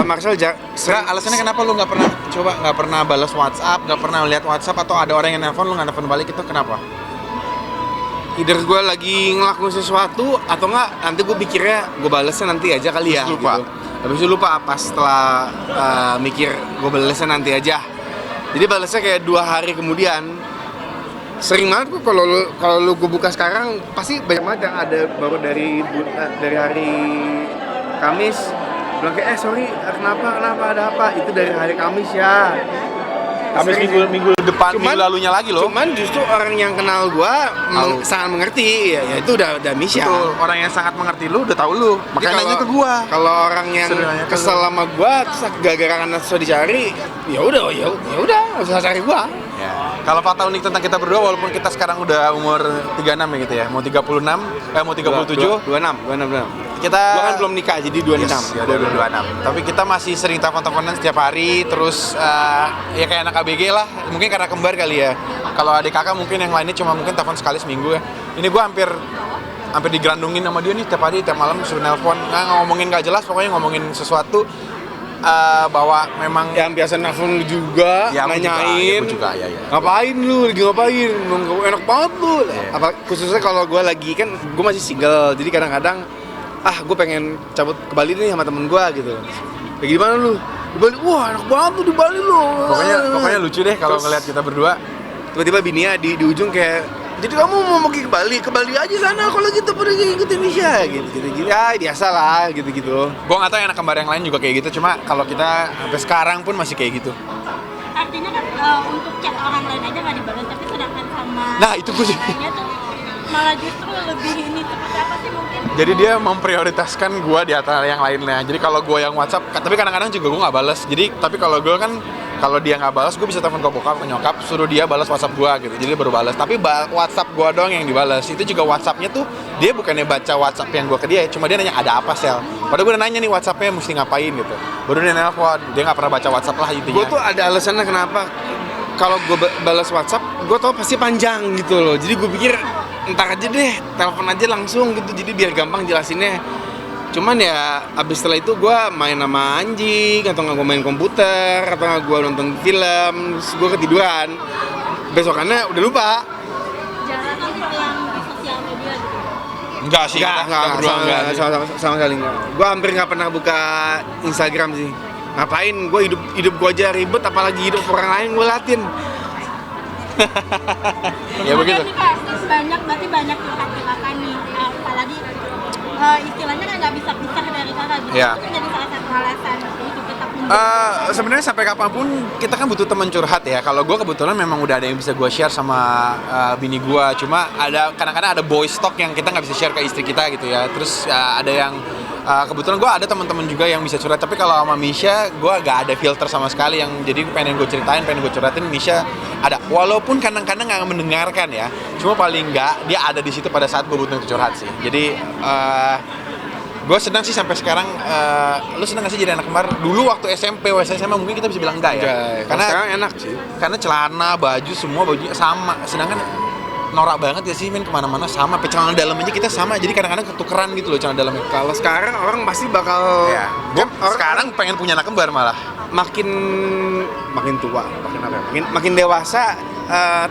Kalau Marcel Nggak, alasannya kenapa lu nggak pernah balas WhatsApp, nggak pernah lihat WhatsApp, atau ada orang yang nelpon lu nggak nelpon balik, itu kenapa? either gue lagi ngelakuin sesuatu atau enggak nanti gue pikirnya gue balesnya nanti aja kali ya. Terus lupa. Gitu. Habis itu lupa pas setelah mikir gue balesnya nanti aja. Jadi balesnya kayak 2 hari kemudian. Sering banget kok kalau lu gue buka sekarang pasti banyak banget yang ada baru dari hari Kamis bilang kayak sorry kenapa ada apa, itu dari hari Kamis ya. Kamis minggu depan, minggu lalunya lagi loh. Cuman justru orang yang kenal gua sangat mengerti, ya itu udah Misha. Betul, orang yang sangat mengerti lu udah tahu lu, makanya nanya ke gua. Kalau orang yang kesel sama gua terus gara-gara karena susah dicari, ya udah nggak usah cari gua. Ya. Kalau fakta unik tentang kita berdua, walaupun kita sekarang udah umur 36 ya gitu ya, mau 36, mau 37, 26. Kita gua kan belum nikah jadi 26. Yes, ya udah 26. Tapi kita masih sering telepon-teleponan setiap hari, terus ya kayak anak ABG lah. Mungkin karena kembar kali ya. Kalau adik kakak mungkin yang lainnya cuma mungkin telepon sekali seminggu ya. Ini gua hampir digerandungin sama dia nih tiap hari, tiap malam suruh nelpon. Ngomongin gak jelas, pokoknya ngomongin sesuatu bahwa memang yang biasa nelfon lu juga, ya, nanyain juga, ya. Ngapain lu, lagi ngapain, enak banget lu. Apa khususnya kalau gue lagi, kan gue masih single, jadi kadang-kadang gue pengen cabut ke Bali nih sama temen gue gitu. Lagi di mana lu? Di Bali. Wah, enak banget tuh di Bali lu. Pokoknya lucu deh kalau ngeliat kita berdua. Tiba-tiba bininya di ujung kayak, jadi kamu mau pergi ke Bali aja sana kalau gitu pergi ikutin Misha gitu. Ya biasa lah gitu. Gue nggak tahu anak kembar yang lain juga kayak gitu, cuma kalau kita sampai sekarang pun masih kayak gitu. Artinya kan untuk chat orang lain aja nggak dibalas, tapi sedangkan sama nah itu gue sih tuh malah justru lebih ini, seperti apa sih mungkin? Jadi dia memprioritaskan gue di atas yang lainnya. Jadi kalau gue yang WhatsApp, tapi kadang-kadang juga gue nggak balas. Jadi tapi kalau gue kan, kalau dia nggak balas, gue bisa telepon ke bokap, ke nyokap, suruh dia balas WhatsApp gue gitu. Jadi baru balas. Tapi WhatsApp gue doang yang dibalas. Itu juga WhatsAppnya tuh dia bukannya baca WhatsApp yang gue ke dia, cuma dia nanya ada apa sel. Padahal gue udah nanya nih WhatsAppnya mesti ngapain gitu. Baru dia nelfon, dia nggak pernah baca WhatsApp lah intinya. Gue tuh ada alasannya kenapa kalau gue balas WhatsApp, gue tau pasti panjang gitu loh. Jadi gue pikir ntar aja deh, telepon aja langsung gitu. Jadi biar gampang jelasinnya. Cuman ya abis setelah itu gue main sama anjing, atau nggak gue main komputer, atau nggak gue nonton film, terus gue ketiduran. Besokannya udah lupa. Jarang yang di sosial media gitu. Enggak sih, sama sekali enggak. Gue hampir nggak pernah buka Instagram sih. Ngapain? Gue hidup gue aja ribet, apalagi hidup orang lain gue latin. Ya begitu. Berarti banyak curhat-curhatan nih, apalagi istilahnya kan nggak bisa pisah dari kakak gitu. Ya. Itu jadi salah satu alasan untuk tetap Sebenarnya sampai kapanpun kita kan butuh teman curhat ya. Kalau gue kebetulan memang udah ada yang bisa gue share sama bini gue. Cuma kadang-kadang ada boys talk yang kita nggak bisa share ke istri kita gitu ya. Terus ada yang kebetulan gue ada teman-teman juga yang bisa curhat. Tapi kalau sama Misha, gue gak ada filter sama sekali. Yang jadi pengen gue ceritain, pengen gue curhatin, Misha ada. Walaupun kadang-kadang nggak mendengarkan ya. Cuma paling nggak dia ada di situ pada saat gue butuh curhat sih. Jadi gue senang sih sampai sekarang. Lu senang gak sih jadi anak kembar? Dulu waktu SMP, SMA mungkin kita bisa bilang enggak ya. Karena sekarang enak sih. Karena celana, baju, semua bajunya sama. Sedangkan norak banget ya sih men, kemana-mana sama. Sampai celana dalam aja kita sama. Jadi kadang-kadang ketukeran gitu loh celana dalamnya. Kalau sekarang orang pasti bakal sekarang pengen punya anak kembar malah. Makin tua, makin dewasa,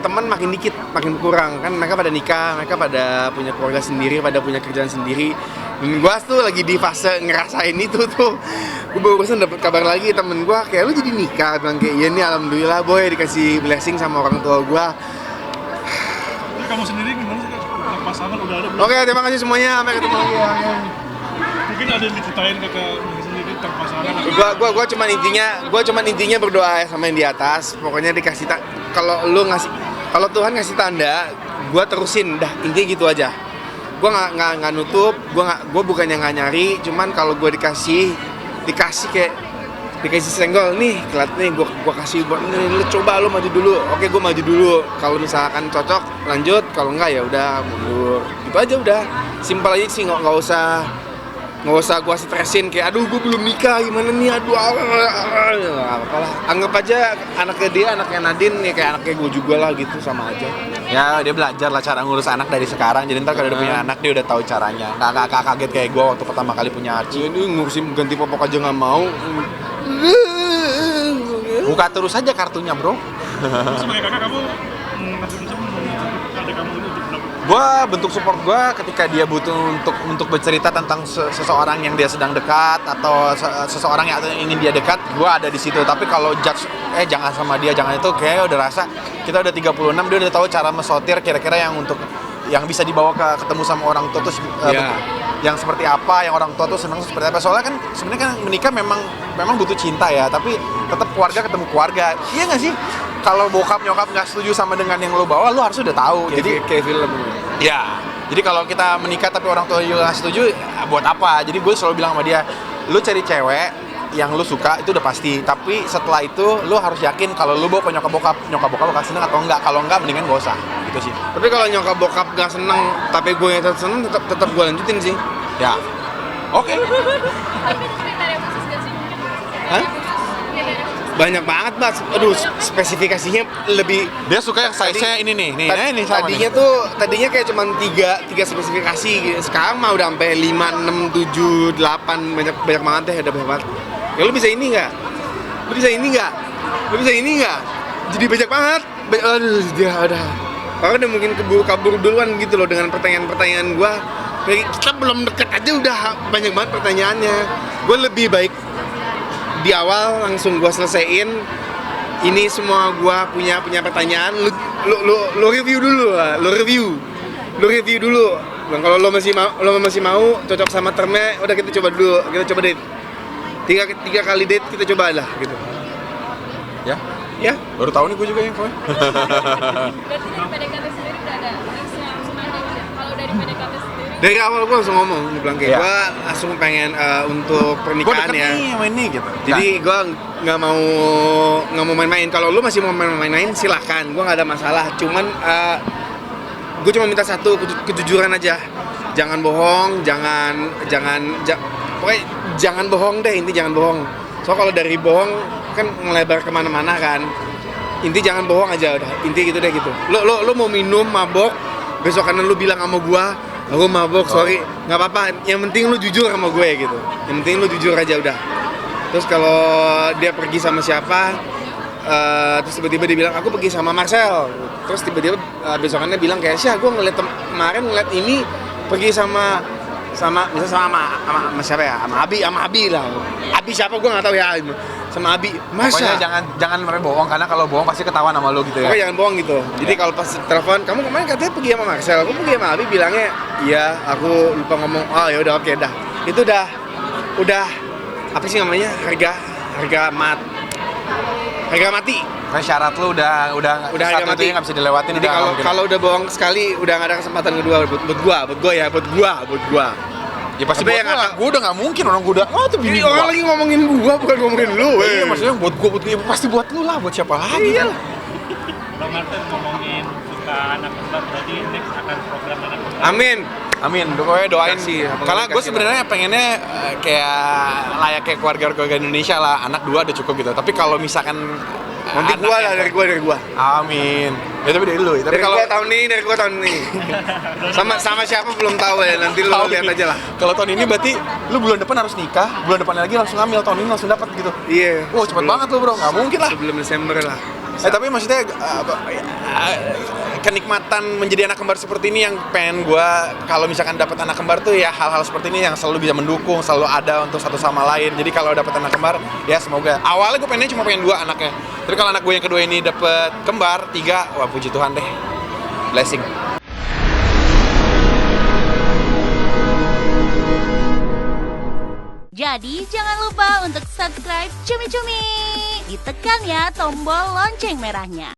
teman makin dikit, makin kurang. Kan mereka pada nikah, mereka pada punya keluarga sendiri, pada punya kerjaan sendiri. Dan gue tuh lagi di fase ngerasain itu tuh. Gue barusan dapet kabar lagi, temen gue kayak lu jadi nikah, bilang kayak iya nih alhamdulillah boy dikasih blessing sama orang tua gue. Tapi kamu sendiri gimana sih kak? Pasangan udah ada belum? Oke, terima kasih semuanya, sampai ketemu lagi ya. Mungkin ada yang diceritain ke sendiri tentang pasangan. Gue cuman intinya berdoa sama yang di atas. Pokoknya dikasih kalau Tuhan ngasih tanda, gue terusin dah, intinya gitu aja. Gue nggak nutup, gue bukannya nggak nyari, cuman kalau gue dikasih senggol nih, kelat nih, gue kasih buat ini, lu coba lu maju dulu. Oke, gue maju dulu. Kalau misalkan cocok lanjut, kalau enggak ya udah mundur. Gitu aja udah, simpel aja sih, nggak usah nggak usah gua stresin kayak aduh gua belum nikah gimana nih, aduh nggak apa lah, anggap aja anaknya dia anaknya Nadine ya kayak anaknya gua juga lah gitu, sama aja. Ya dia belajar lah cara ngurus anak dari sekarang, jadi ntar kalau udah punya anak dia udah tahu caranya, nggak kaget kayak gue waktu pertama kali punya Archie. Ini ngurusin ganti popok aja nggak mau. Buka terus aja kartunya bro. Sebagai kakak kamu ngasih konsep adik kamu ini untuk melakukan Gue bentuk support gue ketika dia butuh untuk bercerita tentang seseorang yang dia sedang dekat atau seseorang yang ingin dia dekat, gue ada di situ. Tapi kalau judge jangan sama dia, jangan itu, kayak udah rasa kita udah 36, dia udah tahu cara mesortir kira-kira yang bisa dibawa ketemu sama orang tua tuh yang seperti apa, yang orang tua tuh senang seperti apa. Soalnya kan sebenarnya kan menikah memang butuh cinta ya, tapi tetap keluarga ketemu keluarga. Iya nggak sih? Kalau bokap nyokap nggak setuju sama dengan yang lo bawa, lo harus udah tahu. Jadi kayak film. ya, jadi kalau kita menikah tapi orang tua juga nggak setuju, buat apa? Jadi gue selalu bilang sama dia, lo cari cewek yang lo suka itu udah pasti. Tapi setelah itu lo harus yakin kalau lo bawa ke nyokap bokap bakal seneng atau enggak. Kalau enggak, mendingan gak usah. Gitu sih. Tapi kalau nyokap bokap gak seneng, tapi gue yang tetap seneng, tetap gue lanjutin sih. Ya, oke. Tapi kriteria khusus gak sih? Hah? Banyak banget mas, aduh spesifikasinya lebih. Dia suka yang size-nya ini nih, ini sama tadinya nih. tuh tadinya kayak cuma tiga spesifikasi gitu. Sekarang mah udah sampai 5, 6, 7, 8 banyak banget deh, ada banyak banget. Ya lu bisa ini nggak? Lu bisa ini nggak? Lu bisa ini nggak? Jadi banyak banget. Aduh, dia udah. Orang udah mungkin kabur duluan gitu loh dengan pertanyaan-pertanyaan gua. Kayak kita belum deket aja udah banyak banget pertanyaannya. Gue lebih baik di awal langsung gua selesaiin ini semua. Gua punya pertanyaan, lu review dulu lah, lu review dulu. Dan kalau lo masih mau cocok sama termnya, udah kita coba date. Tiga kali date kita coba lah gitu. Ya, Baru tahu nih gue juga yang pokoknya. Berarti dari PDKT sendiri udah ada list yang langsung ada gitu ya? Kalau dari PDKT sendiri dari awal gua langsung ngomong, gua bilang kayak Iya. gua langsung pengen untuk Gue pernikahan deket ya. nih sama ini gitu. Jadi gue nggak mau main-main. Kalau lu masih mau main-main silahkan, gue nggak ada masalah. Cuman gue cuma minta satu, kejujuran aja. Jangan bohong, pokoknya jangan bohong deh, inti jangan bohong. So kalau dari bohong kan ngelebar kemana-mana kan. Inti jangan bohong aja udah. Inti gitu deh gitu. Lu mau minum mabok, besokan lu bilang sama gue, aku mabok, sorry, nggak apa-apa. Yang penting lu jujur sama gue gitu. Yang penting lu jujur aja udah. Terus kalau dia pergi sama siapa, terus tiba-tiba dia bilang aku pergi sama Marcel. Terus tiba-tiba besokannya bilang kayak Syah, gue kemarin ngeliat ini pergi sama misalnya sama siapa ya, sama Abi lah. Abi siapa gue nggak tahu ya, sama Abi. Pokoknya Masa? jangan mereka bohong, karena kalau bohong pasti ketahuan sama lo gitu ya. Pokoknya jangan bohong gitu. Jadi kalau pas telepon, kamu kemarin katanya pergi sama Marcel, aku pergi sama Abi, bilangnya iya, aku lupa ngomong. Oh ya udah, oke dah. Itu udah apa sih namanya, harga mati. Kayak syarat lu udah harga satu itu nggak bisa dilewatin. Jadi kalau udah bohong sekali udah nggak ada kesempatan kedua buat gua. ya pasti Tapi buat yang gua, nggak- gua udah nggak mungkin orang gua udah tuh Ini bini orang gua. lagi ngomongin gua, bukan ngomongin lu. Iya, maksudnya buat gua pasti buat lu lah, buat siapa lagi Iya. kan. Bang Martin ngomongin suka anak kembar, berarti next akan program anak kembar. Amin. Pokoknya doain Kasih, karena gue kasih sebenarnya pengennya kayak layak kayak keluarga Indonesia lah, anak 2 udah cukup gitu. Tapi kalau misalkan Nanti anak gua yang- lah, dari gua. Amin. Ya tapi dari lu. Tapi Dari kalau gua tahun ini. sama siapa belum tahu ya, nanti lu lihat aja lah. Kalau tahun ini berarti lu bulan depan harus nikah, bulan depan lagi langsung hamil, tahun ini langsung dapat gitu. Iya. Wah, cepet banget lu, Bro. Nggak mungkin lah. Sebelum Desember lah. Tapi maksudnya kenikmatan menjadi anak kembar seperti ini yang pengen gue, kalau misalkan dapat anak kembar tuh ya hal-hal seperti ini yang selalu bisa mendukung, selalu ada untuk satu sama lain. Jadi kalau dapat anak kembar ya semoga. Awalnya gue pengennya cuma pengen 2 anaknya. Tapi kalau anak gue yang kedua ini dapat kembar 3, wah puji Tuhan deh. Blessing. Jadi jangan lupa untuk subscribe Cumi Cumi. Ditekan ya tombol lonceng merahnya.